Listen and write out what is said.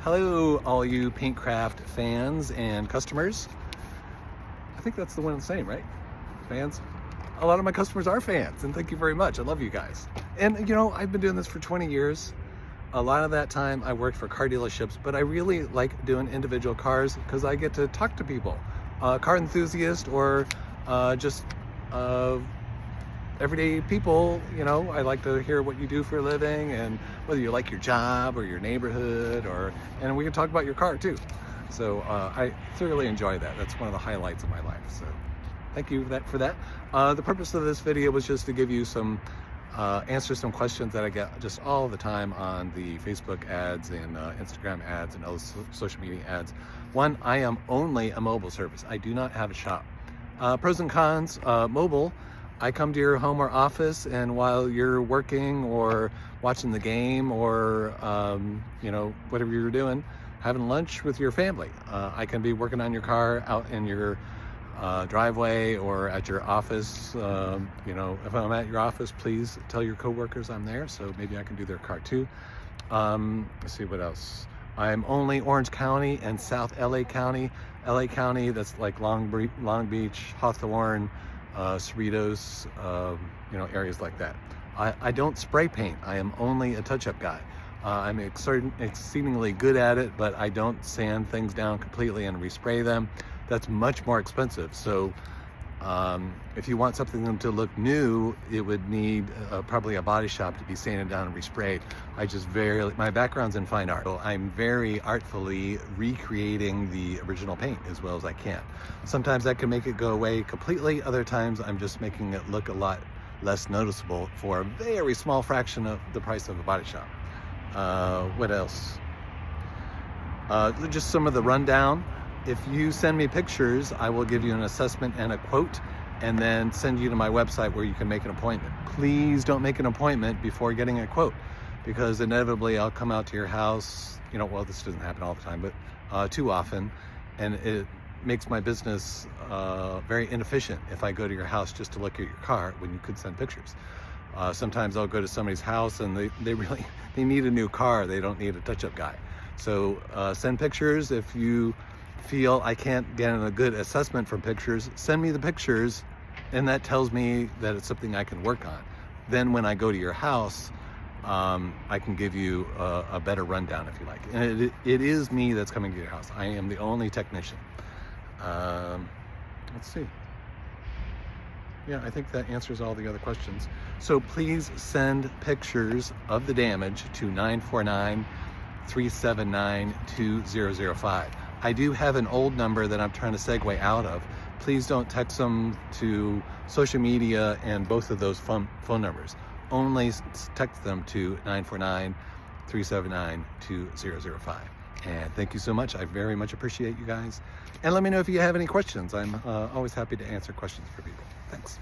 Hello, all you PaintCraft fans and customers. I think that's the one it's saying, right? Fans? A lot of my customers are fans, and thank you very much. I love you guys. And you know, I've been doing this for 20 years. A lot of that time I worked for car dealerships, but I really like doing individual cars because I get to talk to people, car enthusiasts or just everyday people. You know, I like to hear what you do for a living and whether you like your job or your neighborhood, and we can talk about your car too. So I thoroughly enjoy that. That's one of the highlights of my life. So thank you for that. The purpose of this video was just to give you some answer some questions that I get just all the time on the Facebook ads and Instagram ads and other social media ads. One, I am only a mobile service. I do not have a shop. Pros and cons, mobile. I come to your home or office, and while you're working or watching the game or you know, whatever you're doing, having lunch with your family, I can be working on your car out in your driveway or at your office. You know, if I'm at your office, please tell your coworkers I'm there, so maybe I can do their car too. Let's see what else. I'm only Orange County and South LA County. LA County, that's like Long Beach, Hawthorne, Cerritos, you know, areas like that. I don't spray paint. I am only a touch-up guy. I'm exceedingly good at it, but I don't sand things down completely and respray them. That's much more expensive. So if you want something to look new, it would need probably a body shop to be sanded down and resprayed. My background's in fine art, so I'm very artfully recreating the original paint as well as I can. Sometimes that can make it go away completely. Other times I'm just making it look a lot less noticeable for a very small fraction of the price of a body shop. What else? Just some of the rundown. If you send me pictures, I will give you an assessment and a quote, and then send you to my website where you can make an appointment. Please don't make an appointment before getting a quote, because inevitably I'll come out to your house, you know, well, this doesn't happen all the time, but too often, and it makes my business very inefficient if I go to your house just to look at your car when you could send pictures. Sometimes I'll go to somebody's house and they need a new car. They don't need a touch-up guy. So send pictures. If you feel I can't get a good assessment from pictures, send me the pictures, and that tells me that it's something I can work on. Then when I go to your house, I can give you a better rundown if you like. And it is me that's coming to your house. I am the only technician. Let's see. Yeah, I think that answers all the other questions. So please send pictures of the damage to 949-379-2005. I do have an old number that I'm trying to segue out of. Please don't text them to social media and both of those phone numbers. Only text them to 949-379-2005. And thank you so much. I very much appreciate you guys. And let me know if you have any questions. I'm always happy to answer questions for people. Thanks.